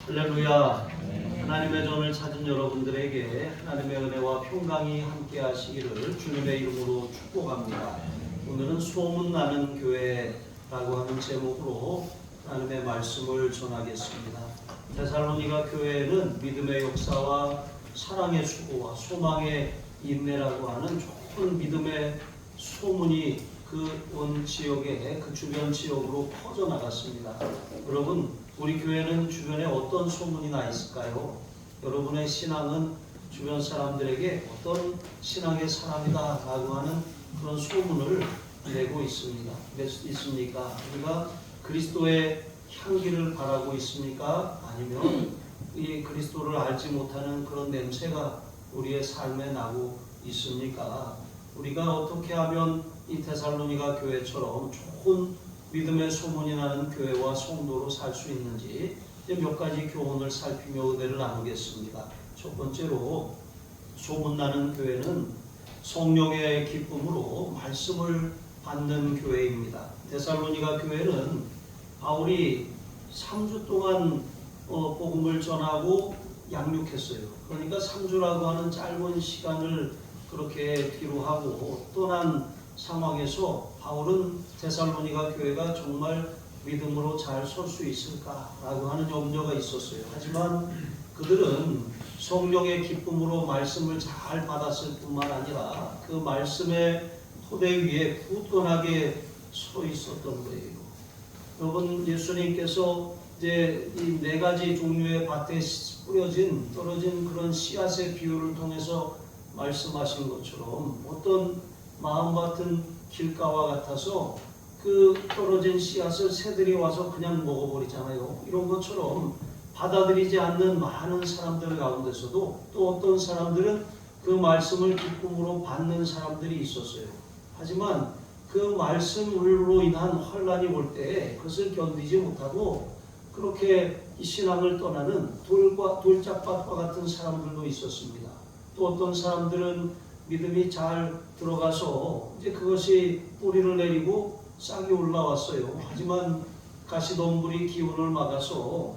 할렐루야. 하나님의 전을 찾은 여러분들에게 하나님의 은혜와 평강이 함께 하시기를 주님의 이름으로 축복합니다. 오늘은 소문나는 교회라고 하는 제목으로 하나님의 말씀을 전하겠습니다. 데살로니가 교회는 믿음의 역사와 사랑의 수고와 소망의 인내라고 하는 좋은 믿음의 소문이 그 온 지역에, 그 주변 지역으로 퍼져나갔습니다. 여러분, 우리 교회는 주변에 어떤 소문이 나 있을까요? 여러분의 신앙은 주변 사람들에게 어떤 신앙의 사람이다 라고 하는 그런 소문을 내고 있습니까? 우리가 그리스도의 향기를 바라고 있습니까? 아니면 이 그리스도를 알지 못하는 그런 냄새가 우리의 삶에 나고 있습니까? 우리가 어떻게 하면 이 데살로니가 교회처럼 좋은 믿음의 소문이 나는 교회와 성도로 살 수 있는지 몇 가지 교훈을 살피며 은혜를 나누겠습니다. 첫 번째로, 소문나는 교회는 성령의 기쁨으로 말씀을 받는 교회입니다. 데살로니가 교회는 바울이 3주 동안 복음을 전하고 양육했어요. 그러니까 3주라고 하는 짧은 시간을 그렇게 뒤로 하고 떠난 상황에서 바울은 데살로니가 교회가 정말 믿음으로 잘 설 수 있을까라고 하는 염려가 있었어요. 하지만 그들은 성령의 기쁨으로 말씀을 잘 받았을 뿐만 아니라 그 말씀의 토대 위에 굳건하게 서 있었던 거예요. 여러분, 예수님께서 이제 이 4가지 종류의 밭에 떨어진 그런 씨앗의 비유를 통해서 말씀하신 것처럼 어떤 마음 같은 길가와 같아서 그 떨어진 씨앗을 새들이 와서 그냥 먹어버리잖아요. 이런 것처럼 받아들이지 않는 많은 사람들 가운데서도 또 어떤 사람들은 그 말씀을 기쁨으로 받는 사람들이 있었어요. 하지만 그 말씀으로 인한 환란이 올 때 그것을 견디지 못하고 그렇게 이 신앙을 떠나는 돌짝밭과 같은 사람들도 있었습니다. 또 어떤 사람들은 믿음이 잘 들어가서 이제 그것이 뿌리를 내리고 싹이 올라왔어요. 하지만 가시덤불이 기운을 막아서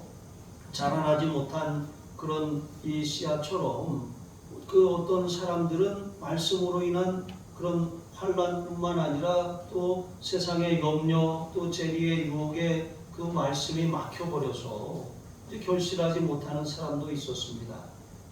자라나지 못한 그런 이 씨앗처럼 그 어떤 사람들은 말씀으로 인한 그런 환란뿐만 아니라 또 세상의 염려, 또 재리의 유혹에 그 말씀이 막혀버려서 결실하지 못하는 사람도 있었습니다.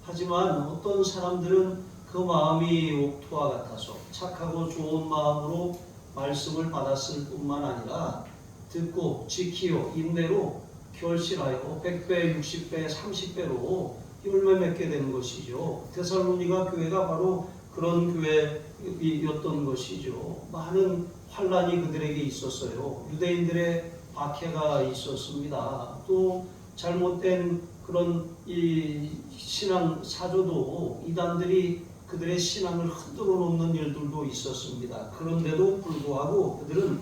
하지만 어떤 사람들은 그 마음이 옥토와 같아서 착하고 좋은 마음으로 말씀을 받았을 뿐만 아니라 듣고 지키어 인내로 결실하여 100배, 60배, 30배로 열매 맺게 된 것이죠. 데살로니가 교회가 바로 그런 교회였던 것이죠. 많은 환란이 그들에게 있었어요. 유대인들의 박해가 있었습니다. 또 잘못된 그런 이 신앙 사조도 이단들이 그들의 신앙을 흔들어 놓는 일들도 있었습니다. 그런데도 불구하고 그들은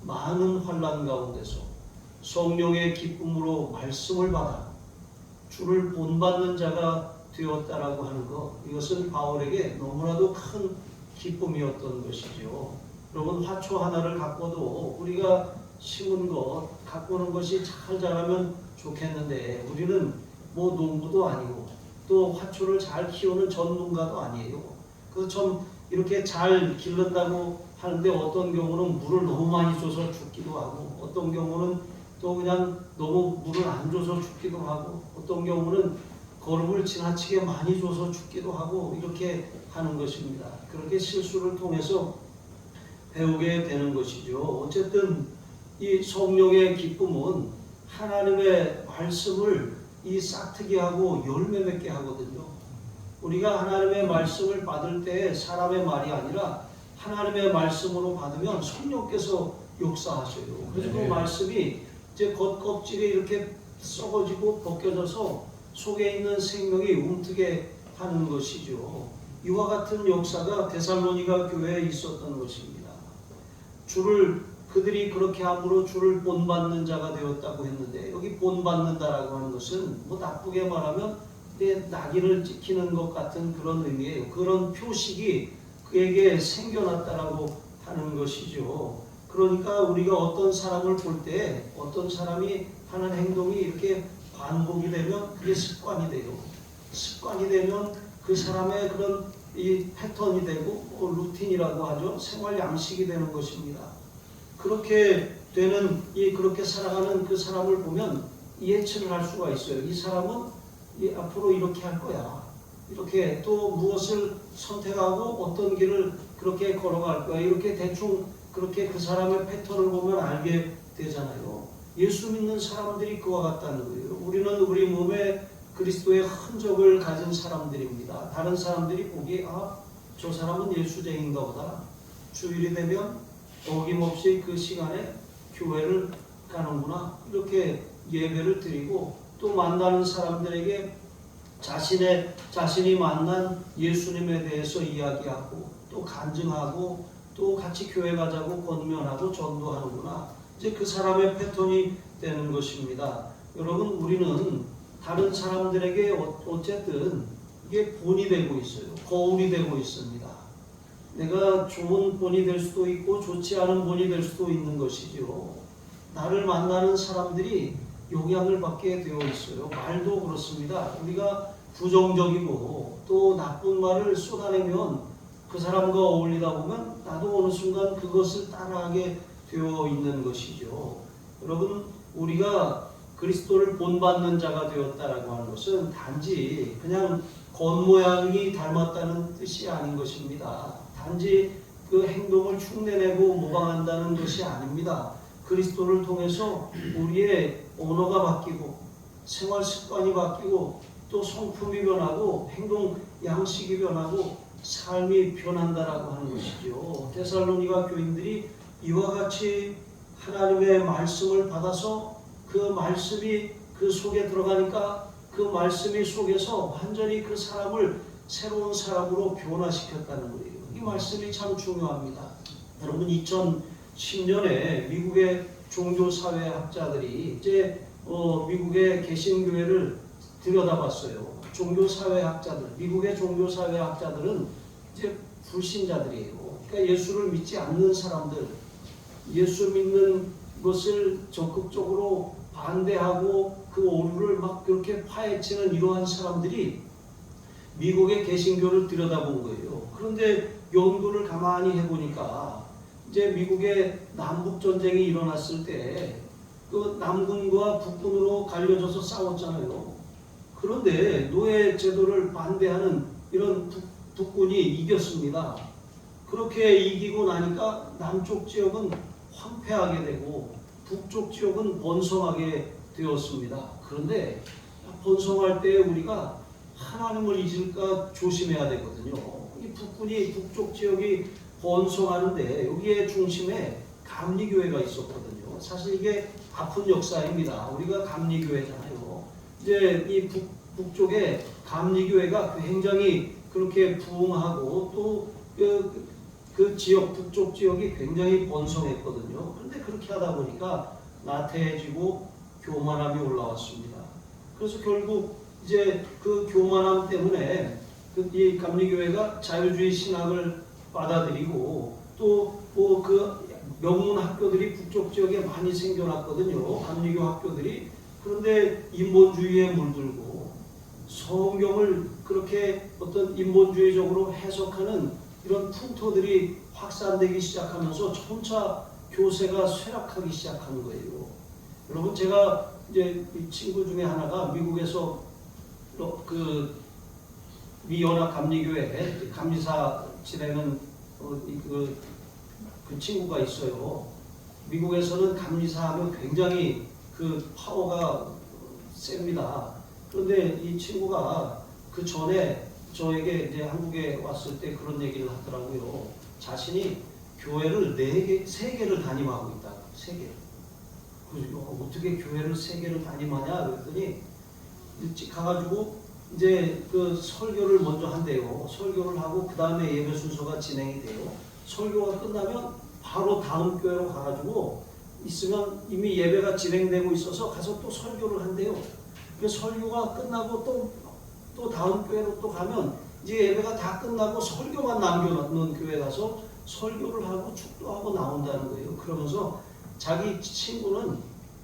많은 환난 가운데서 성령의 기쁨으로 말씀을 받아 주를 본받는 자가 되었다라고 하는 것, 이것은 바울에게 너무나도 큰 기쁨이었던 것이죠. 여러분, 화초 하나를 갖고도 우리가 심은 것, 가꾸는 것이 잘 자라면 좋겠는데 우리는 뭐 농부도 아니고 또 화초를 잘 키우는 전문가도 아니에요. 그래서 좀 이렇게 잘 기른다고 하는데 어떤 경우는 물을 너무 많이 줘서 죽기도 하고 어떤 경우는 또 그냥 너무 물을 안 줘서 죽기도 하고 어떤 경우는 거름을 지나치게 많이 줘서 죽기도 하고 이렇게 하는 것입니다. 그렇게 실수를 통해서 배우게 되는 것이죠. 어쨌든 이 성령의 기쁨은 하나님의 말씀을 이 싹트게 하고 열매 맺게 하거든요. 우리가 하나님의 말씀을 받을 때 사람의 말이 아니라 하나님의 말씀으로 받으면 성령께서 역사하셔요. 그래서 그 말씀이 이제 겉껍질이 이렇게 썩어지고 벗겨져서 속에 있는 생명이 움트게 하는 것이죠. 이와 같은 역사가 데살로니가 교회에 있었던 것입니다. 그들이 그렇게 함으로 주를 본받는 자가 되었다고 했는데 여기 본받는다라고 하는 것은 뭐 나쁘게 말하면 내 낙인을 찍히는 것 같은 그런 의미예요. 그런 표식이 그에게 생겨났다라고 하는 것이죠. 그러니까 우리가 어떤 사람을 볼 때 어떤 사람이 하는 행동이 이렇게 반복이 되면 그게 습관이 돼요. 습관이 되면 그 사람의 그런 이 패턴이 되고 루틴이라고 하죠. 생활 양식이 되는 것입니다. 그렇게 되는 그렇게 살아가는 그 사람을 보면 예측을 할 수가 있어요. 이 사람은 앞으로 이렇게 할 거야. 이렇게 또 무엇을 선택하고 어떤 길을 그렇게 걸어갈 거야. 이렇게 대충 그렇게 그 사람의 패턴을 보면 알게 되잖아요. 예수 믿는 사람들이 그와 같다는 거예요. 우리는 우리 몸에 그리스도의 흔적을 가진 사람들입니다. 다른 사람들이 보기에 저 사람은 예수쟁인가 보다. 주일이 되면 어김없이 그 시간에 교회를 가는구나. 이렇게 예배를 드리고 또 만나는 사람들에게 자신이 만난 예수님에 대해서 이야기하고 또 간증하고 또 같이 교회 가자고 권면하고 전도하는구나. 이제 그 사람의 패턴이 되는 것입니다. 여러분, 우리는 다른 사람들에게 어쨌든 이게 본이 되고 있어요. 거울이 되고 있습니다. 내가 좋은 본이 될 수도 있고 좋지 않은 본이 될 수도 있는 것이죠. 나를 만나는 사람들이 영향을 받게 되어 있어요. 말도 그렇습니다. 우리가 부정적이고 또 나쁜 말을 쏟아내면 그 사람과 어울리다 보면 나도 어느 순간 그것을 따라하게 되어 있는 것이죠. 여러분, 우리가 그리스도를 본받는 자가 되었다라고 하는 것은 단지 그냥 겉모양이 닮았다는 뜻이 아닌 것입니다. 단지 그 행동을 흉내내고 모방한다는 것이 아닙니다. 그리스도를 통해서 우리의 언어가 바뀌고 생활 습관이 바뀌고 또 성품이 변하고 행동 양식이 변하고 삶이 변한다라고 하는 것이죠. 데살로니가 교인들이 이와 같이 하나님의 말씀을 받아서 그 말씀이 그 속에 들어가니까 그 말씀이 속에서 완전히 그 사람을 새로운 사람으로 변화시켰다는 거예요. 이 말씀이 참 중요합니다. 여러분, 2010년에 미국의 종교사회학자들이 이제 미국의 개신교회를 들여다봤어요. 종교사회학자들, 미국의 종교사회학자들은 이제 불신자들이에요. 그러니까 예수를 믿지 않는 사람들, 예수 믿는 것을 적극적으로 반대하고 그 오류를 막 그렇게 파헤치는 이러한 사람들이 미국의 개신교를 들여다본 거예요. 그런데 연구를 가만히 해보니까 이제 미국의 남북 전쟁이 일어났을 때 그 남군과 북군으로 갈려져서 싸웠잖아요. 그런데 노예 제도를 반대하는 이런 북군이 이겼습니다. 그렇게 이기고 나니까 남쪽 지역은 황폐하게 되고 북쪽 지역은 번성하게 되었습니다. 그런데 번성할 때 우리가 하나님을 잊을까 조심해야 되거든요. 이 북쪽 지역이 번성하는데 여기에 중심에 감리교회가 있었거든요. 사실 이게 아픈 역사입니다. 우리가 감리교회잖아요. 이제 이 북쪽에 감리교회가 굉장히 그렇게 부흥하고 또 그 지역, 북쪽 지역이 굉장히 번성했거든요. 그런데 그렇게 하다 보니까 나태해지고 교만함이 올라왔습니다. 그래서 결국 이제 그 교만함 때문에 이 감리교회가 자유주의 신학을 받아들이고 또 그 명문 학교들이 북쪽 지역에 많이 생겨났거든요. 감리교 학교들이. 그런데 인본주의에 물들고 성경을 그렇게 어떤 인본주의적으로 해석하는 이런 풍토들이 확산되기 시작하면서 점차 교세가 쇠락하기 시작한 거예요. 여러분, 제가 이제 이 친구 중에 하나가 미국에서 미 연합 감리교회 감리사 지내는 그 친구가 있어요. 미국에서는 감리사하면 굉장히 그 파워가 셉니다. 그런데 이 친구가 그 전에 저에게 이제 한국에 왔을 때 그런 얘기를 하더라고요. 자신이 교회를 3개를 담임하고 있다. 3개. 그래서 어떻게 교회를 3개를 담임하냐 그랬더니 일찍 가가지고 이제 그 설교를 먼저 한대요. 설교를 하고 그 다음에 예배 순서가 진행이 돼요. 설교가 끝나면 바로 다음 교회로 가가지고 있으면 이미 예배가 진행되고 있어서 가서 또 설교를 한대요. 그 설교가 끝나고 또 다음 교회로 또 가면 이제 예배가 다 끝나고 설교만 남겨놓는 교회 가서 설교를 하고 축도하고 나온다는 거예요. 그러면서 자기 친구는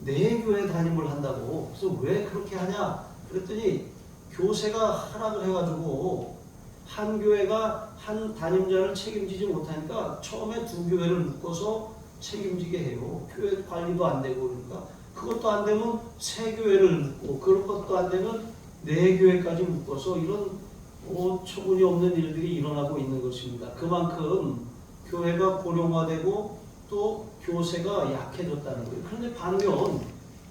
내 교회 담임을 한다고. 그래서 왜 그렇게 하냐 그랬더니 교세가 하락을 해가지고 한 교회가 한 담임자를 책임지지 못하니까 처음에 두 교회를 묶어서 책임지게 해요. 교회 관리도 안 되고. 그러니까 그것도 안 되면 세 교회를 묶고, 그런 것도 안 되면 네 교회까지 묶어서 이런 처분이 없는 일들이 일어나고 있는 것입니다. 그만큼 교회가 고령화되고 또 교세가 약해졌다는 거예요. 그런데 반면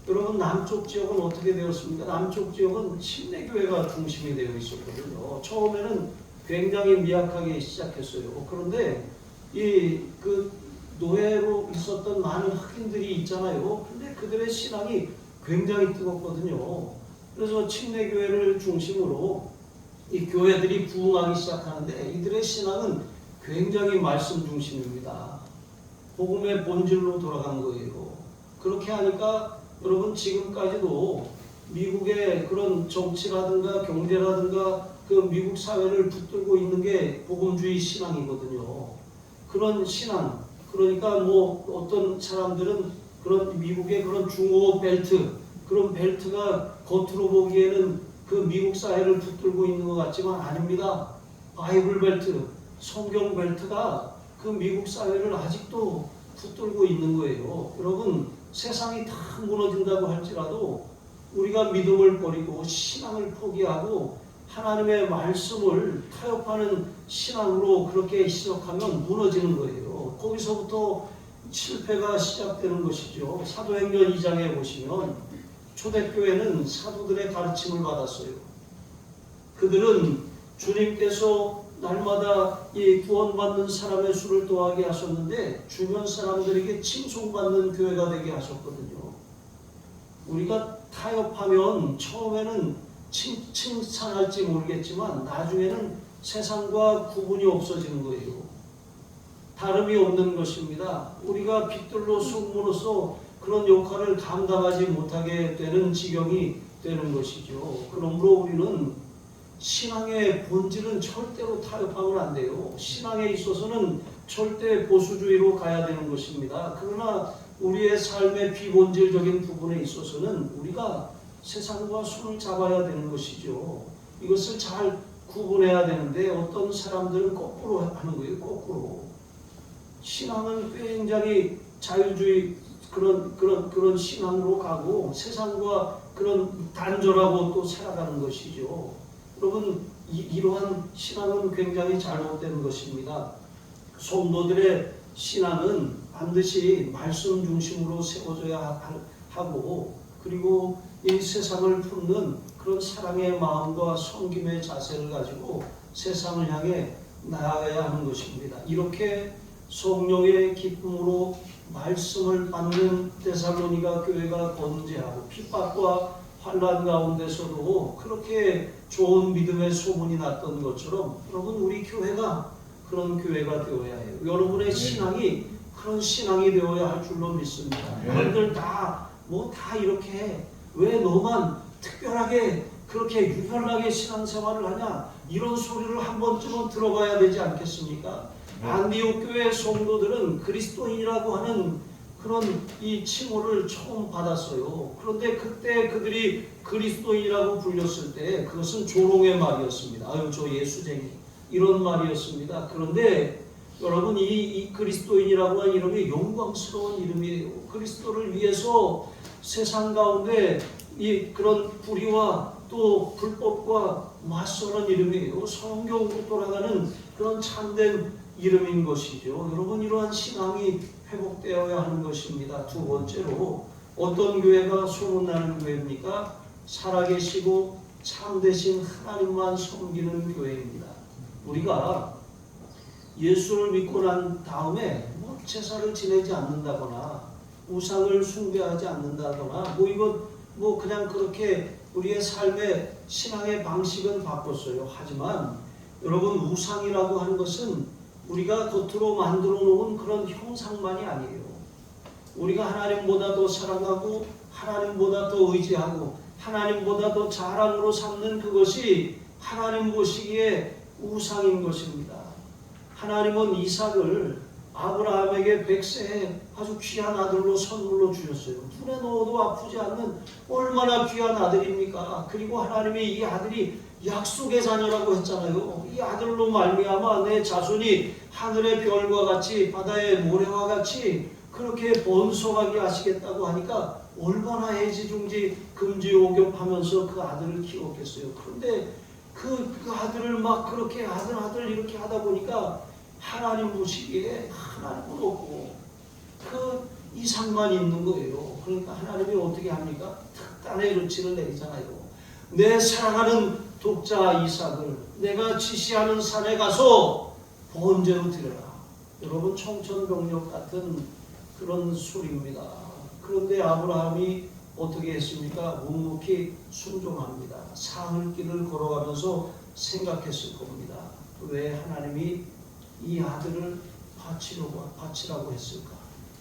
여러분 남쪽 지역은 어떻게 되었습니까? 남쪽 지역은 침례교회가 중심이 되어 있었거든요. 처음에는 굉장히 미약하게 시작했어요. 그런데 그 노예로 있었던 많은 흑인들이 있잖아요. 근데 그들의 신앙이 굉장히 뜨겁거든요. 그래서 침례교회를 중심으로 이 교회들이 부흥하기 시작하는데 이들의 신앙은 굉장히 말씀 중심입니다. 복음의 본질로 돌아간 거예요. 그렇게 하니까 여러분 지금까지도 미국의 그런 정치라든가 경제라든가 그 미국 사회를 붙들고 있는 게 복음주의 신앙이거든요. 그런 신앙, 그러니까 뭐 어떤 사람들은 그런 미국의 그런 중호 벨트, 그런 벨트가 겉으로 보기에는 그 미국 사회를 붙들고 있는 것 같지만 아닙니다. 바이블 벨트, 성경 벨트가 그 미국 사회를 아직도 붙들고 있는 거예요. 여러분 세상이 다 무너진다고 할지라도 우리가 믿음을 버리고 신앙을 포기하고 하나님의 말씀을 타협하는 신앙으로 그렇게 시작하면 무너지는 거예요. 거기서부터 실패가 시작되는 것이죠. 사도행전 2장에 보시면 초대교회는 사도들의 가르침을 받았어요. 그들은 주님께서 날마다 이 구원받는 사람의 수를 더하게 하셨는데 주변 사람들에게 칭송받는 교회가 되게 하셨거든요. 우리가 타협하면 처음에는 칭찬할지 모르겠지만 나중에는 세상과 구분이 없어지는 거예요. 다름이 없는 것입니다. 우리가 빛들로 소금으로서 그런 역할을 감당하지 못하게 되는 지경이 되는 것이죠. 그러므로 우리는 신앙의 본질은 절대로 타협하면 안 돼요. 신앙에 있어서는 절대 보수주의로 가야 되는 것입니다. 그러나 우리의 삶의 비본질적인 부분에 있어서는 우리가 세상과 손을 잡아야 되는 것이죠. 이것을 잘 구분해야 되는데 어떤 사람들은 거꾸로 하는 거예요. 거꾸로. 신앙은 굉장히 자유주의 그런 신앙으로 가고 세상과 그런 단절하고 또 살아가는 것이죠. 여러분 이러한 신앙은 굉장히 잘못된 것입니다. 성도들의 신앙은 반드시 말씀 중심으로 세워져야 하고 그리고 이 세상을 품는 그런 사랑의 마음과 섬김의 자세를 가지고 세상을 향해 나아가야 하는 것입니다. 이렇게 성령의 기쁨으로 말씀을 받는 데살로니가 교회가 건재하고 핍박과 환난 가운데서도 그렇게 좋은 믿음의 소문이 났던 것처럼 여러분 우리 교회가 그런 교회가 되어야 해요. 여러분의 신앙이 그런 신앙이 되어야 할 줄로 믿습니다. 여러분들 다 이렇게 왜 너만 특별하게 그렇게 유별나게 신앙생활을 하냐 이런 소리를 한 번쯤은 들어봐야 되지 않겠습니까? 안디옥 교회 성도들은 그리스도인이라고 하는 그런 이 칭호를 처음 받았어요. 그런데 그때 그들이 그리스도인이라고 불렸을 때 그것은 조롱의 말이었습니다. 아유 저 예수쟁이 이런 말이었습니다. 그런데 여러분 이 그리스도인이라고 하는 이름이 영광스러운 이름이에요. 그리스도를 위해서 세상 가운데 이 그런 불의와 또 불법과 맞서는 이름이에요. 성경으로 돌아가는 그런 참된 이름인 것이죠. 여러분 이러한 신앙이 회복되어야 하는 것입니다. 두 번째로 어떤 교회가 소문나는 교회입니까? 살아계시고 참되신 하나님만 섬기는 교회입니다. 우리가 예수를 믿고 난 다음에 제사를 지내지 않는다거나 우상을 숭배하지 않는다거나 그냥 그렇게 우리의 삶의 신앙의 방식은 바꿨어요. 하지만 여러분 우상이라고 하는 것은 우리가 겉으로 만들어 놓은 그런 형상만이 아니에요. 우리가 하나님보다 더 사랑하고 하나님보다 더 의지하고 하나님보다 더 자랑으로 삼는 그것이 하나님 보시기에 우상인 것입니다. 하나님은 이삭을 아브라함에게 100세 아주 귀한 아들로 선물로 주셨어요. 눈에 넣어도 아프지 않는 얼마나 귀한 아들입니까? 그리고 하나님이 이 아들이 약속의 자녀라고 했잖아요. 이 아들로 말미암아 내 자손이 하늘의 별과 같이 바다의 모래와 같이 그렇게 번성하게 하시겠다고 하니까 얼마나 애지중지 금지옥욕하면서 그 아들을 키웠겠어요. 그런데 그 아들을 막 그렇게 아들 이렇게 하다 보니까 하나님 보시기에 하나님은 없고 그 이상만 있는 거예요. 그러니까 하나님이 어떻게 합니까? 특단의 조치를 내리잖아요. 내 사랑하는 독자 이삭을 내가 지시하는 산에 가서 번제로 드려라. 여러분 청천벽력 같은 그런 소리입니다. 그런데 아브라함이 어떻게 했습니까? 묵묵히 순종합니다. 사흘길을 걸어가면서 생각했을 겁니다. 왜 하나님이 이 아들을 바치라고 했을까?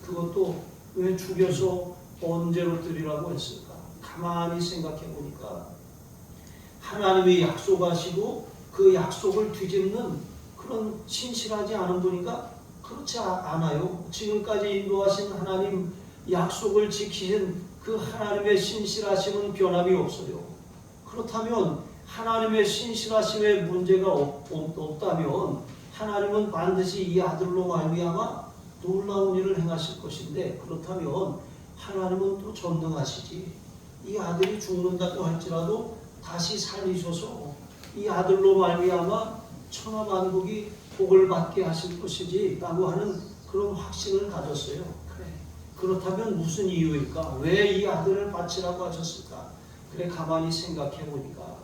그것도 왜 죽여서 번제로 드리라고 했을까? 가만히 생각해 보니까 하나님이 약속하시고 그 약속을 뒤집는 그런 신실하지 않은 분인가? 그렇지 않아요. 지금까지 인도하신 하나님 약속을 지키신 그 하나님의 신실하심은 변함이 없어요. 그렇다면 하나님의 신실하심에 문제가 없다면 하나님은 반드시 이 아들로 말미암아 놀라운 일을 행하실 것인데, 그렇다면 하나님은 또 전능하시지. 이 아들이 죽는다고 할지라도 다시 살리셔서 이 아들로 말미암아 천하만국이 복을 받게 하실 것이지 라고 하는 그런 확신을 가졌어요. 그래, 그렇다면 무슨 이유일까? 왜 이 아들을 바치라고 하셨을까? 그래, 가만히 생각해 보니까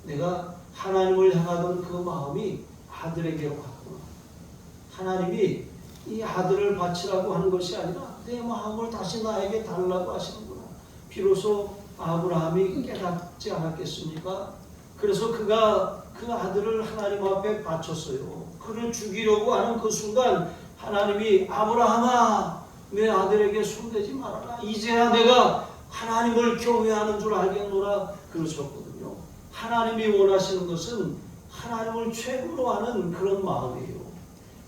내가 하나님을 향하던 그 마음이 아들에게로 갔구나. 하나님이 이 아들을 바치라고 하는 것이 아니라 내 마음을 다시 나에게 달라고 하시는구나. 비로소 아브라함이 깨닫지 않았겠습니까? 그래서 그가 그 아들을 하나님 앞에 바쳤어요. 그를 죽이려고 하는 그 순간 하나님이 아브라함아, 내 아들에게 손대지 말아라. 이제야 내가 하나님을 경외하는 줄 알겠노라 그러셨거든요. 하나님이 원하시는 것은 하나님을 최고로 하는 그런 마음이에요.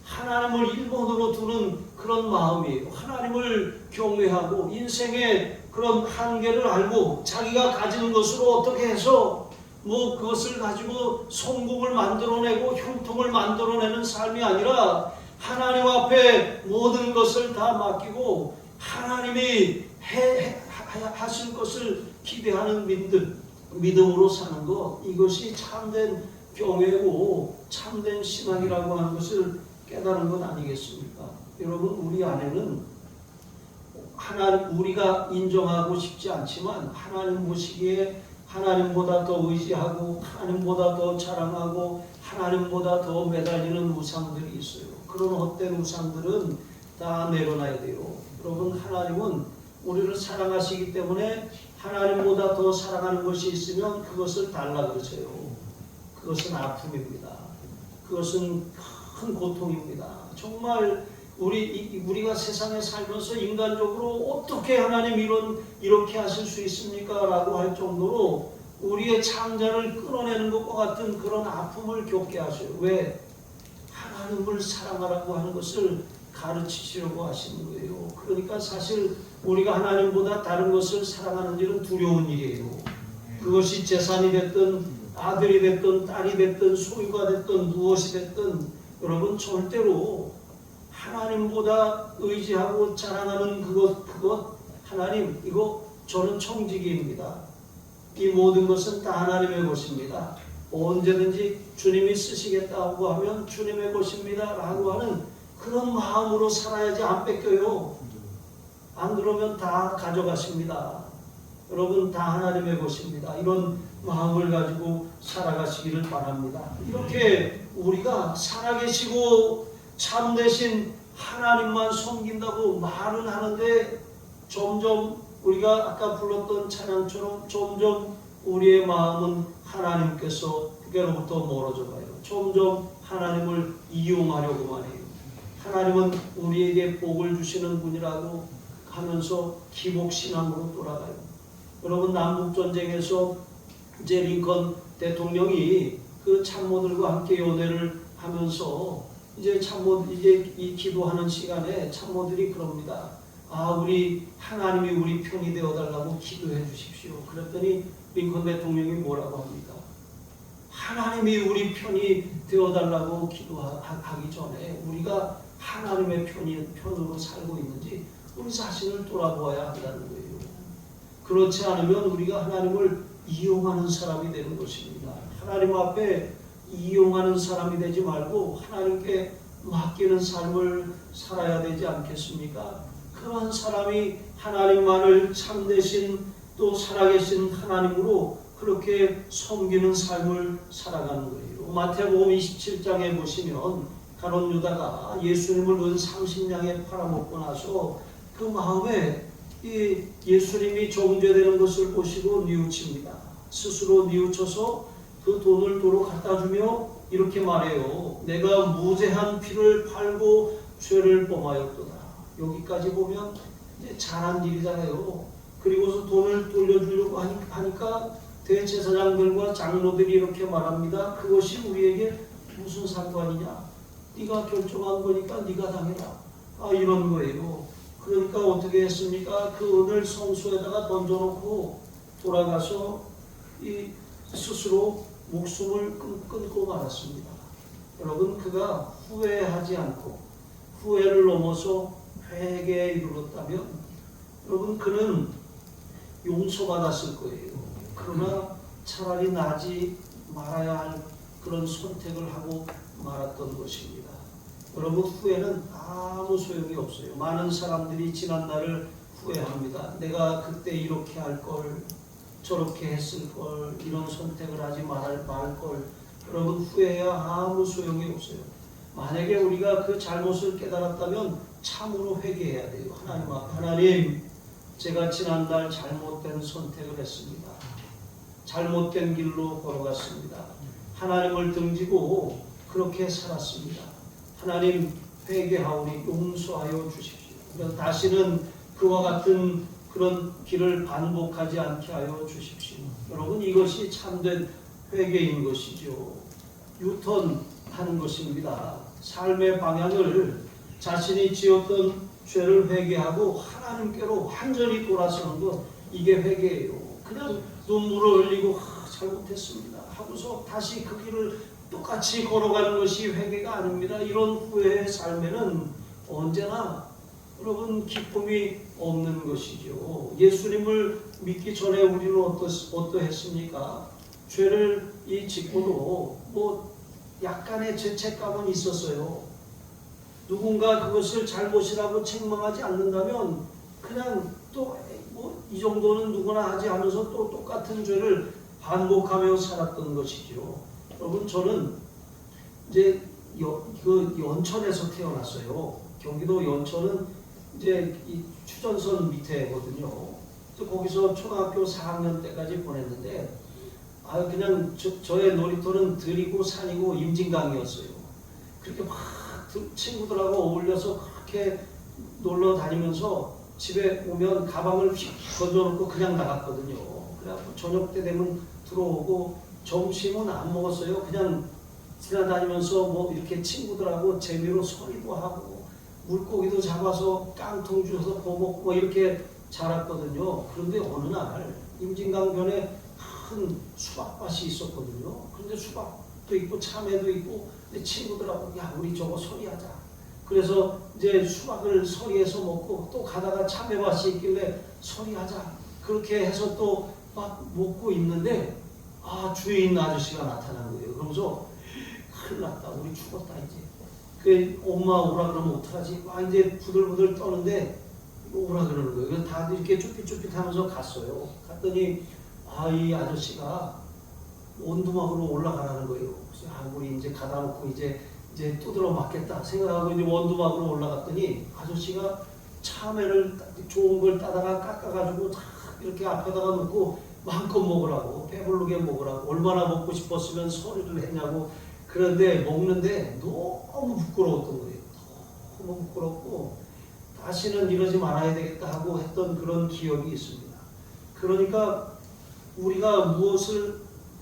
하나님을 1번으로 두는 그런 마음이에요. 하나님을 경외하고 인생의 그런 한계를 알고 자기가 가진 것으로 어떻게 해서 그것을 가지고 성공을 만들어내고 형통을 만들어내는 삶이 아니라 하나님 앞에 모든 것을 다 맡기고 하나님이 하실 것을 기대하는 믿음으로 사는 것, 이것이 참된 경외고 참된 신앙이라고 하는 것을 깨달은 것 아니겠습니까? 여러분, 우리 안에는 우리가 인정하고 싶지 않지만 하나님 보시기에 하나님보다 더 의지하고 하나님보다 더 자랑하고 하나님보다 더 매달리는 우상들이 있어요. 그런 헛된 우상들은 다 내려놔야 돼요. 여러분, 하나님은 우리를 사랑하시기 때문에 하나님보다 더 사랑하는 것이 있으면 그것을 달라 그러세요. 그것은 아픔입니다. 그것은 큰 고통입니다. 정말 우리가 세상에 살면서 인간적으로 어떻게 하나님 이렇게 하실 수 있습니까? 라고 할 정도로 우리의 창자를 끊어내는 것과 같은 그런 아픔을 겪게 하셔요. 왜? 하나님을 사랑하라고 하는 것을 가르치시려고 하시는 거예요. 그러니까 사실 우리가 하나님보다 다른 것을 사랑하는 일은 두려운 일이에요. 그것이 재산이 됐든 아들이 됐든 딸이 됐든 소유가 됐든 무엇이 됐든 여러분, 절대로 하나님보다 의지하고 자랑하는 그것 하나님, 이거 저는 청지기입니다. 이 모든 것은 다 하나님의 것입니다. 언제든지 주님이 쓰시겠다고 하면 주님의 것입니다 라고 하는 그런 마음으로 살아야지 안 뺏겨요. 안 그러면 다 가져가십니다. 여러분, 다 하나님의 것입니다. 이런 마음을 가지고 살아가시기를 바랍니다. 이렇게 우리가 살아계시고 참되신 하나님만 섬긴다고 말은 하는데 점점 우리가 아까 불렀던 찬양처럼 점점 우리의 마음은 하나님께로부터 멀어져 가요. 점점 하나님을 이용하려고만 해요. 하나님은 우리에게 복을 주시는 분이라고 하면서 기복신앙으로 돌아가요. 여러분, 남북전쟁에서 이제 링컨 대통령이 그 참모들과 함께 연회를 하면서 이제 참모 이제 이 기도하는 시간에 참모들이 그럽니다. 아, 우리 하나님이 우리 편이 되어 달라고 기도해 주십시오. 그랬더니 링컨 대통령이 뭐라고 합니까? 하나님이 우리 편이 되어 달라고 기도하기 전에 우리가 하나님의 편으로 살고 있는지 우리 자신을 돌아보아야 한다는 거예요. 그렇지 않으면 우리가 하나님을 이용하는 사람이 되는 것입니다. 하나님 앞에 이용하는 사람이 되지 말고 하나님께 맡기는 삶을 살아야 되지 않겠습니까? 그런 사람이 하나님만을 참되신 또 살아계신 하나님으로 그렇게 섬기는 삶을 살아가는 거예요. 마태복음 27장에 보시면 가룟 유다가 예수님을 은 30냥에 팔아먹고 나서 그 마음에 이 예수님이 정죄되는 것을 보시고 뉘우칩니다. 스스로 뉘우쳐서 그 돈을 도로 갖다 주며 이렇게 말해요. 내가 무죄한 피를 팔고 죄를 범하였도다. 여기까지 보면 이제 잘한 일이잖아요. 그리고서 돈을 돌려주려고 하니까 대제사장들과 장로들이 이렇게 말합니다. 그것이 우리에게 무슨 상관이냐? 네가 결정한 거니까 네가 당해라. 이런 거예요. 그러니까 어떻게 했습니까? 그 은을 성소에다가 던져놓고 돌아가서 이 스스로 목숨을 끊고 말았습니다. 여러분, 그가 후회하지 않고 후회를 넘어서 회개에 이르렀다면 여러분, 그는 용서받았을 거예요. 그러나 차라리 나지 말아야 할 그런 선택을 하고 말았던 것입니다. 여러분, 후회는 아무 소용이 없어요. 많은 사람들이 지난날을 후회합니다. 내가 그때 이렇게 할 걸, 저렇게 했을 걸, 이런 선택을 하지 말 걸. 여러분, 후회해야 아무 소용이 없어요. 만약에 우리가 그 잘못을 깨달았다면 참으로 회개해야 돼요. 하나님 앞에, 하나님, 제가 지난날 잘못된 선택을 했습니다. 잘못된 길로 걸어갔습니다. 하나님을 등지고 그렇게 살았습니다. 하나님, 회개하오니 용서하여 주십시오. 다시는 그와 같은 그런 길을 반복하지 않게 하여 주십시오. 여러분, 이것이 참된 회개인 것이죠. 유턴하는 것입니다. 삶의 방향을 자신이 지었던 죄를 회개하고 하나님께로 완전히 돌아서는 것, 이게 회개예요. 그냥 눈물을 흘리고 잘못했습니다 하고서 다시 그 길을 똑같이 걸어가는 것이 회개가 아닙니다. 이런 후회의 삶에는 언제나 여러분 기쁨이 없는 것이죠. 예수님을 믿기 전에 우리는 어떠했습니까? 죄를 짓고도 뭐 약간의 죄책감은 있었어요. 누군가 그것을 잘못이라고 책망하지 않는다면 그냥 또 이 정도는 누구나 하지 하면서 또 똑같은 죄를 반복하며 살았던 것이죠. 여러분, 저는 이제 그 연천에서 태어났어요. 경기도 연천은 이제 이 추전선 밑에거든요. 거기서 초등학교 4학년 때까지 보냈는데 그냥 저의 놀이터는 들이고 산이고 임진강이었어요. 그렇게 막 친구들하고 어울려서 그렇게 놀러 다니면서 집에 오면 가방을 휙 던져놓고 그냥 나갔거든요. 그래갖고 저녁 때 되면 들어오고 점심은 안 먹었어요. 그냥 지나다니면서 뭐 이렇게 친구들하고 재미로 소리도 하고 물고기도 잡아서 깡통 주워서 구워먹고 뭐 이렇게 자랐거든요. 그런데 어느 날 임진강변에 큰 수박밭이 있었거든요. 그런데 수박도 있고 참외도 있고 친구들하고 야, 우리 저거 소리하자. 그래서 이제 수박을 서리해서 먹고 또 가다가 참외밭이 있길래 서리하자. 그렇게 해서 또 막 먹고 있는데 주위에 있는 아저씨가 나타난 거예요. 그러면서 큰일 났다. 우리 죽었다 이제. 그 엄마 오라 그러면 어떡하지? 막 이제 부들부들 떠는데 오라 그러는 거예요. 그래서 다들 이렇게 쭈삣쭈삣하면서 갔어요. 갔더니 이 아저씨가 원두막으로 올라가라는 거예요. 그래서 우리 이제 가다 놓고 이제 두드러 맞겠다 생각하고 이제 원두막으로 올라갔더니 아저씨가 참외를 좋은 걸 따다가 깎아가지고 다 이렇게 앞에다가 놓고 마음껏 먹으라고, 배부르게 먹으라고, 얼마나 먹고 싶었으면 소리를 했냐고. 그런데 먹는데 너무 부끄러웠던 거예요. 너무 부끄럽고 다시는 이러지 말아야 되겠다 하고 했던 그런 기억이 있습니다. 그러니까 우리가 무엇을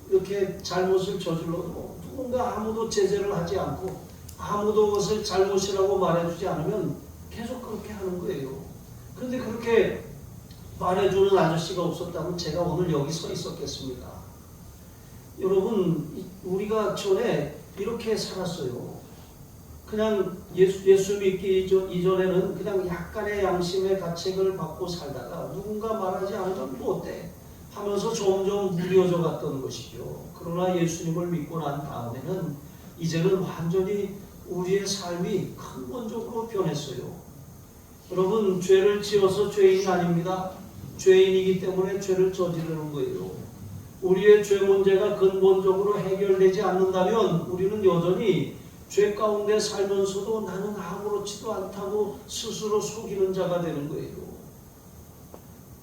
이렇게 잘못을 저질러도 누군가 아무도 제재를 하지 않고 아무도 그것을 잘못이라고 말해주지 않으면 계속 그렇게 하는 거예요. 그런데 그렇게 말해주는 아저씨가 없었다면 제가 오늘 여기 서 있었겠습니다. 여러분, 우리가 전에 이렇게 살았어요. 그냥 예수 믿기 이전에는 그냥 약간의 양심의 가책을 받고 살다가 누군가 말하지 않으면 뭐 어때? 하면서 점점 무뎌져 갔던 것이죠. 그러나 예수님을 믿고 난 다음에는 이제는 완전히 우리의 삶이 근본적으로 변했어요. 여러분, 죄를 지어서 죄인이 아닙니다. 죄인이기 때문에 죄를 저지르는 거예요. 우리의 죄 문제가 근본적으로 해결되지 않는다면 우리는 여전히 죄 가운데 살면서도 나는 아무렇지도 않다고 스스로 속이는 자가 되는 거예요.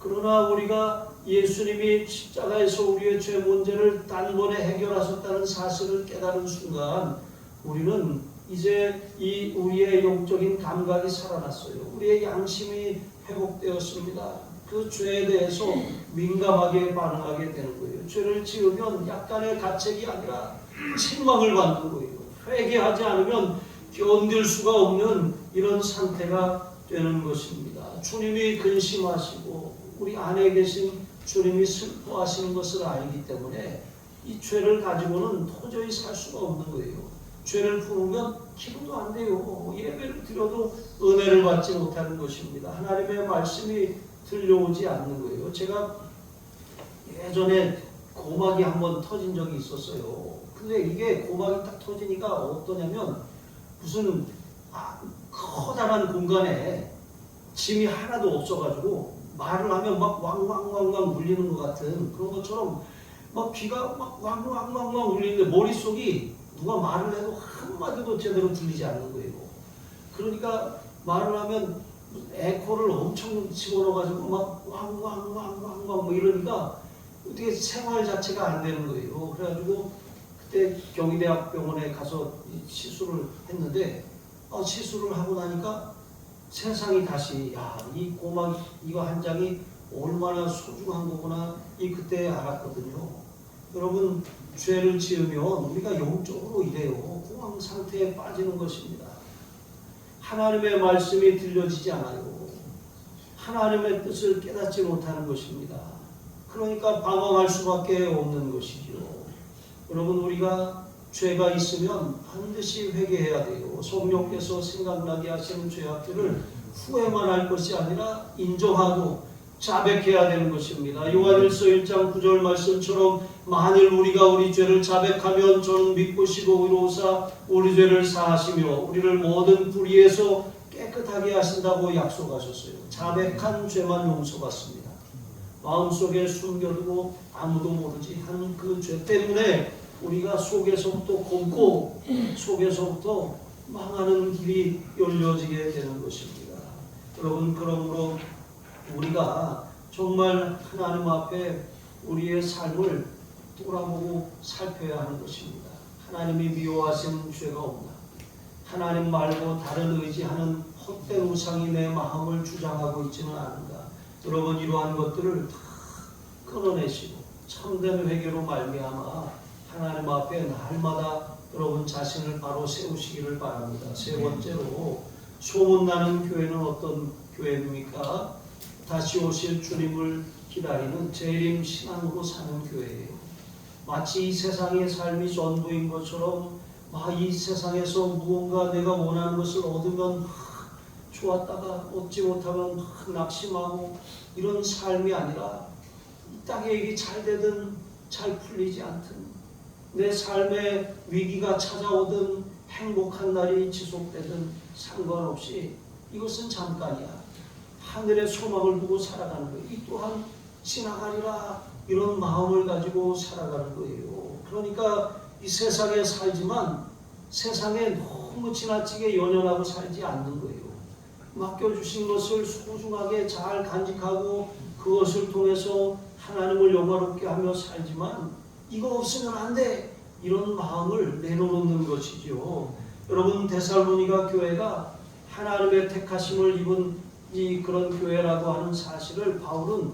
그러나 우리가 예수님이 십자가에서 우리의 죄 문제를 단번에 해결하셨다는 사실을 깨달은 순간 우리는 이제 이 우리의 영적인 감각이 살아났어요. 우리의 양심이 회복되었습니다. 그 죄에 대해서 민감하게 반응하게 되는 거예요. 죄를 지으면 약간의 가책이 아니라 책망을 받는 거예요. 회개하지 않으면 견딜 수가 없는 이런 상태가 되는 것입니다. 주님이 근심하시고 우리 안에 계신 주님이 슬퍼하시는 것을 알기 때문에 이 죄를 가지고는 도저히 살 수가 없는 거예요. 죄를 품으면 기도도 안 돼요. 예배를 드려도 은혜를 받지 못하는 것입니다. 하나님의 말씀이 들려오지 않는 거예요. 제가 예전에 고막이 한번 터진 적이 있었어요. 근데 이게 고막이 딱 터지니까 어떠냐면 무슨 커다란 공간에 짐이 하나도 없어가지고 말을 하면 막 왕왕왕왕 울리는 것 같은 그런 것처럼 막 귀가 막 왕왕왕왕 울리는데 머릿속이 누가 말을 해도 한마디도 제대로 들리지 않는 거예요. 그러니까 말을 하면 에코를 엄청 집어넣어가지고 막 왕왕왕왕왕 뭐 이러니까 어떻게 생활 자체가 안 되는 거예요. 그래가지고 그때 경희대학병원에 가서 시술을 했는데 시술을 하고 나니까 세상이 다시 이 고막 이거 한 장이 얼마나 소중한 거구나 그때 알았거든요. 여러분, 죄를 지으면 우리가 영적으로 이래요. 공황 상태에 빠지는 것입니다. 하나님의 말씀이 들려지지 않아요. 하나님의 뜻을 깨닫지 못하는 것입니다. 그러니까 방황할 수밖에 없는 것이죠. 여러분, 우리가 죄가 있으면 반드시 회개해야 돼요. 성령께서 생각나게 하시는 죄악들을 후회만 할 것이 아니라 인정하고 자백해야 되는 것입니다. 요한일서 1장 9절 말씀처럼 만일 우리가 우리 죄를 자백하면 저는 믿으시고 의로우사 우리 죄를 사하시며 우리를 모든 불의에서 깨끗하게 하신다고 약속하셨어요. 자백한 죄만 용서받습니다. 마음속에 숨겨두고 아무도 모르지 한 그 죄 때문에 우리가 속에서부터 곰고 속에서부터 망하는 길이 열려지게 되는 것입니다. 여러분, 그러므로 우리가 정말 하나님 앞에 우리의 삶을 돌아보고 살펴야 하는 것입니다. 하나님이 미워하시는 죄가 없나? 하나님 말고 다른 의지하는 헛된 우상이 내 마음을 주장하고 있지는 않은가? 여러분, 이러한 것들을 다 끊어내시고 참된 회개로 말미암아 하나님 앞에 날마다 여러분 자신을 바로 세우시기를 바랍니다. 세 번째로, 소문나는 교회는 어떤 교회입니까? 다시 오실 주님을 기다리는 재림 신앙으로 사는 교회예요. 마치 이 세상의 삶이 전부인 것처럼 이 세상에서 무언가 내가 원하는 것을 얻으면 좋았다가 얻지 못하면 낙심하고 이런 삶이 아니라 이 땅에 일이 잘 되든 잘 풀리지 않든 내 삶에 위기가 찾아오든 행복한 날이 지속되든 상관없이 이것은 잠깐이야. 하늘의 소망을 두고 살아가는 거예요. 이 또한 지나가리라 이런 마음을 가지고 살아가는 거예요. 그러니까 이 세상에 살지만 세상에 너무 지나치게 연연하고 살지 않는 거예요. 맡겨주신 것을 소중하게 잘 간직하고 그것을 통해서 하나님을 영화롭게 하며 살지만 이거 없으면 안 돼! 이런 마음을 내려놓는 것이죠. 여러분, 데살로니가 교회가 하나님의 택하심을 입은 그런 교회라고 하는 사실을 바울은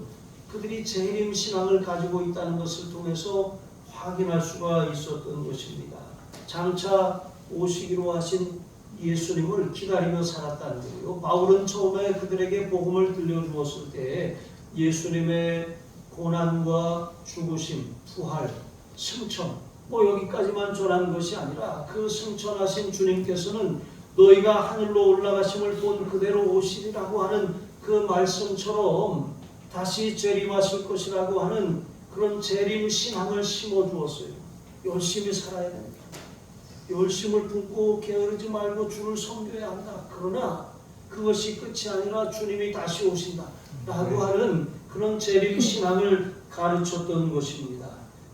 그들이 재림 신앙을 가지고 있다는 것을 통해서 확인할 수가 있었던 것입니다. 장차 오시기로 하신 예수님을 기다리며 살았다는 거예요. 바울은 처음에 그들에게 복음을 들려주었을 때 예수님의 고난과 죽으심, 부활, 승천 여기까지만 전한 것이 아니라 그 승천하신 주님께서는 너희가 하늘로 올라가심을 본 그대로 오시리라고 하는 그 말씀처럼 다시 재림하실 것이라고 하는 그런 재림 신앙을 심어주었어요. 열심히 살아야 됩니다. 열심을 품고 게으르지 말고 주를 섬겨야 한다. 그러나 그것이 끝이 아니라 주님이 다시 오신다 라고 하는 그런 재림 신앙을 가르쳤던 것입니다.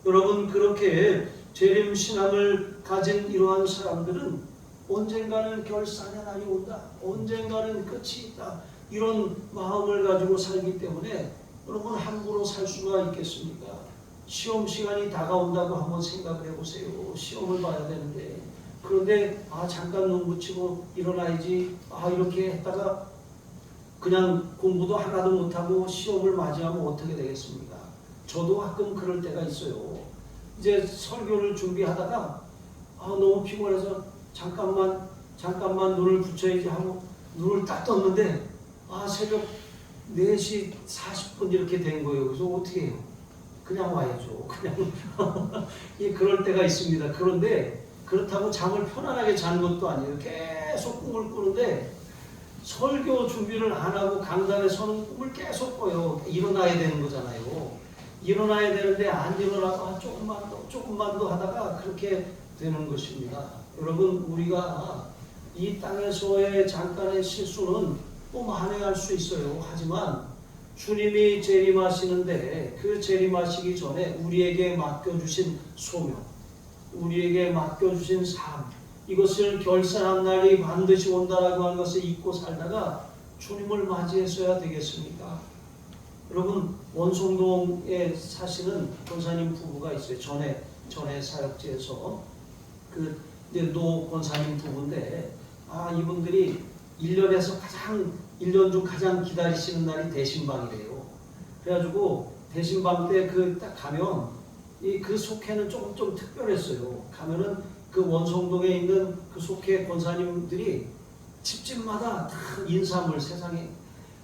여러분, 그렇게 재림 신앙을 가진 이러한 사람들은 언젠가는 결산의 날이 온다, 언젠가는 끝이 있다, 이런 마음을 가지고 살기 때문에 여러분, 함부로 살 수가 있겠습니까? 시험 시간이 다가온다고 한번 생각을 해보세요. 시험을 봐야 되는데, 그런데 잠깐 눈 붙이고 일어나야지, 이렇게 했다가 그냥 공부도 하나도 못하고 시험을 맞이하면 어떻게 되겠습니까? 저도 가끔 그럴 때가 있어요. 이제 설교를 준비하다가 너무 피곤해서 잠깐만 눈을 붙여야지 하고 눈을 딱 떴는데 새벽 4시 40분 이렇게 된 거예요. 그래서 어떻게 해요? 그냥 와야죠. 그냥 그럴 때가 있습니다. 그런데 그렇다고 잠을 편안하게 자는 것도 아니에요. 계속 꿈을 꾸는데 설교 준비를 안 하고 강단에 서는 꿈을 계속 꿔요. 일어나야 되는 거잖아요. 일어나야 되는데 안 일어나고 조금만 더 하다가 그렇게 되는 것입니다. 여러분, 우리가 이 땅에서의 잠깐의 실수는 만회할 수 있어요. 하지만 주님이 재림하시는데 그 재림하시기 전에 우리에게 맡겨주신 소명, 우리에게 맡겨주신 삶, 이것을 결산한 날이 반드시 온다라고 하는 것을 잊고 살다가 주님을 맞이했어야 되겠습니까? 여러분, 원송동에 사시는 권사님 부부가 있어요. 전에 사역지에서 노 권사님 부부인데 이분들이 1년 중 가장 기다리시는 날이 대신방이래요. 그래가지고 대신방 때 딱 가면 그 속회는 좀 특별했어요. 가면은 그 원송동에 있는 그 속회 권사님들이 집집마다 다 인삼을 세상에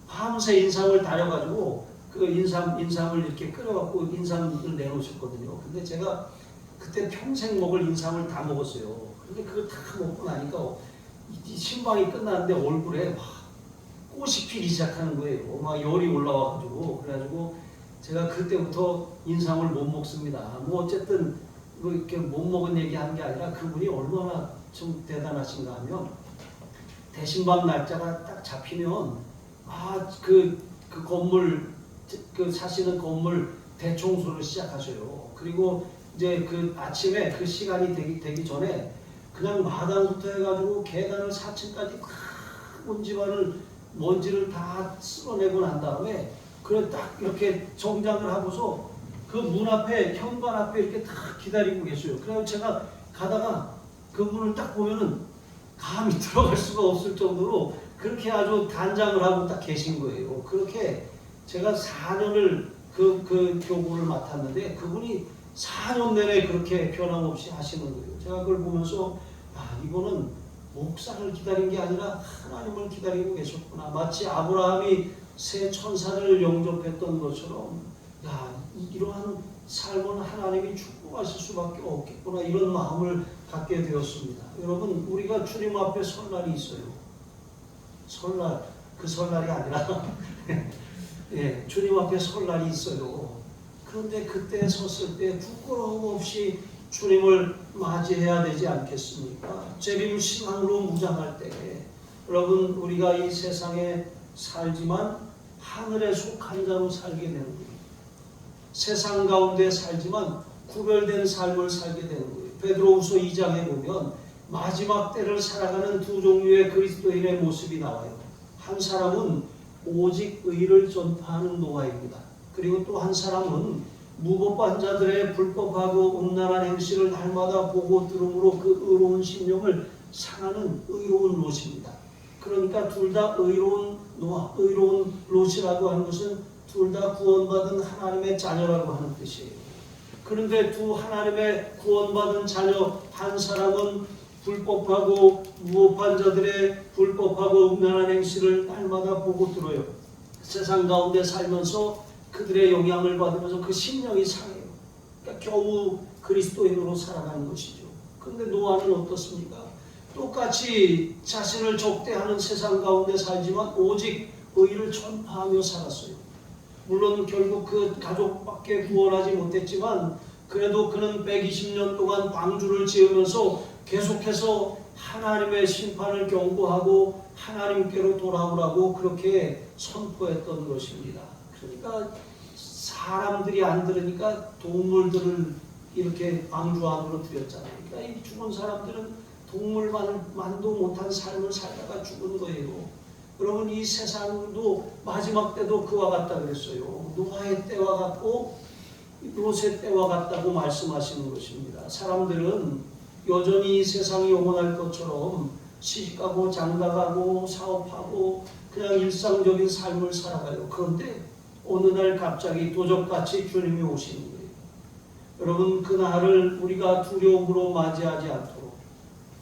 밤새 인삼을 다려가지고 그 인삼을 이렇게 끓여갖고 인삼을 내놓으셨거든요. 근데 제가 그때 평생 먹을 인삼을 다 먹었어요. 근데 그거 다 먹고 나니까 이 신방이 끝났는데 얼굴에 꽃이 피기 시작하는 거예요. 열이 올라와가지고. 그래가지고 제가 그때부터 인삼을 못 먹습니다. 어쨌든 이렇게 못 먹은 얘기한 게 아니라 그분이 얼마나 좀 대단하신가 하면 대신방 날짜가 딱 잡히면 그 건물 사시는 건물 대청소를 시작하셔요. 그리고 이제 그 아침에 그 시간이 되기 전에 그냥 마당부터 해가지고 계단을 4층까지 온 집안을 먼지를 다 쓸어내고 난 다음에 그래 딱 이렇게 정장을 하고서 그 문 앞에 현관 앞에 이렇게 딱 기다리고 계셔요. 그래서 제가 가다가 그 문을 딱 보면은 감히 들어갈 수가 없을 정도로 그렇게 아주 단장을 하고 딱 계신 거예요. 그렇게 제가 4년을 그 교구를 맡았는데 그분이 4년 내내 그렇게 변함없이 하시는 거예요. 제가 그걸 보면서 이거는 목사를 기다린 게 아니라 하나님을 기다리고 계셨구나. 마치 아브라함이 새 천사를 영접했던 것처럼 이러한 삶은 하나님이 축복하실 수밖에 없겠구나, 이런 마음을 갖게 되었습니다. 여러분, 우리가 주님 앞에 설날이 있어요. 설날, 그 설날이 아니라 주님 앞에 설날이 있어요. 그런데 그때 섰을 때 부끄러움 없이 주님을 맞이해야 되지 않겠습니까? 재림 신앙으로 무장할 때 여러분, 우리가 이 세상에 살지만 하늘에 속한 자로 살게 되는 거예요. 세상 가운데 살지만 구별된 삶을 살게 되는 거예요. 베드로후서 2장에 보면 마지막 때를 살아가는 두 종류의 그리스도인의 모습이 나와요. 한 사람은 오직 의를 전파하는 노아입니다. 그리고 또 한 사람은 무법한 자들의 불법하고 음란한 행실을 날마다 보고 들음으로 그 의로운 심령을 상하는 의로운 롯입니다. 그러니까 둘 다 의로운 노아, 의로운 롯이라고 하는 것은 둘 다 구원받은 하나님의 자녀라고 하는 뜻이에요. 그런데 두 하나님의 구원받은 자녀, 한 사람은 불법하고 무법한 자들의 불법하고 음란한 행실을 날마다 보고 들어요. 세상 가운데 살면서 그들의 영향을 받으면서 그 심령이 상해요. 그러니까 겨우 그리스도인으로 살아가는 것이죠. 그런데 노아는 어떻습니까? 똑같이 자신을 적대하는 세상 가운데 살지만 오직 의를 전파하며 살았어요. 물론 결국 그 가족밖에 구원하지 못했지만 그래도 그는 120년 동안 방주를 지으면서 계속해서 하나님의 심판을 경고하고 하나님께로 돌아오라고 그렇게 선포했던 것입니다. 그러니까 사람들이 안 들으니까 동물들을 이렇게 방주 안으로 들였잖아요. 그러니까 이 죽은 사람들은 동물만도 못한 삶을 살다가 죽은 거예요. 여러분 이 세상도 마지막 때도 그와 같다 그랬어요. 노아의 때와 같고 롯의 때와 같다고 말씀하시는 것입니다. 사람들은 여전히 이 세상이 영원할 것처럼 시집가고 장가가고 사업하고 그냥 일상적인 삶을 살아가요. 그런데 어느 날 갑자기 도적같이 주님이 오시는 거예요. 여러분 그날을 우리가 두려움으로 맞이하지 않도록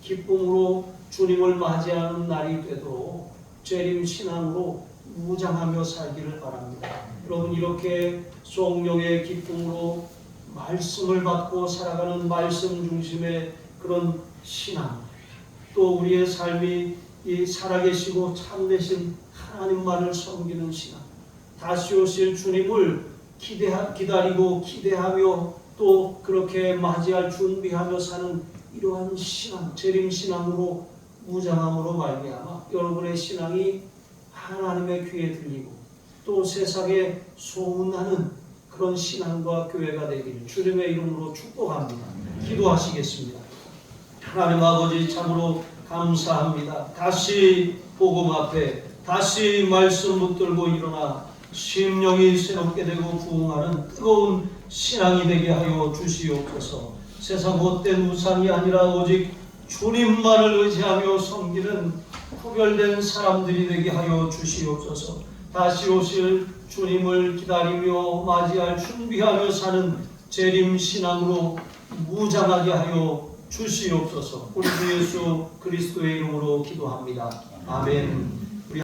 기쁨으로 주님을 맞이하는 날이 되도록 재림 신앙으로 무장하며 살기를 바랍니다. 여러분 이렇게 성령의 기쁨으로 말씀을 받고 살아가는 말씀 중심의 그런 신앙, 또 우리의 삶이 이 살아계시고 참되신 하나님만을 섬기는 신앙, 다시 오실 주님을 기다리고 기대하며 또 그렇게 맞이할 준비하며 사는 이러한 신앙, 재림신앙으로 무장함으로 말미암아 여러분의 신앙이 하나님의 귀에 들리고 또 세상에 소문나는 그런 신앙과 교회가 되기를 주님의 이름으로 축복합니다. 기도하시겠습니다. 하나님 아버지 참으로 감사합니다. 다시 복음 앞에 다시 말씀 붙들고 일어나 심령이 새롭게 되고 부흥하는 뜨거운 신앙이 되게 하여 주시옵소서. 세상 헛된 우상이 아니라 오직 주님만을 의지하며 섬기는 구별된 사람들이 되게 하여 주시옵소서. 다시 오실 주님을 기다리며 맞이할 준비하며 사는 재림 신앙으로 무장하게 하여 주시옵소서. 우리 주 예수 그리스도의 이름으로 기도합니다. 아멘.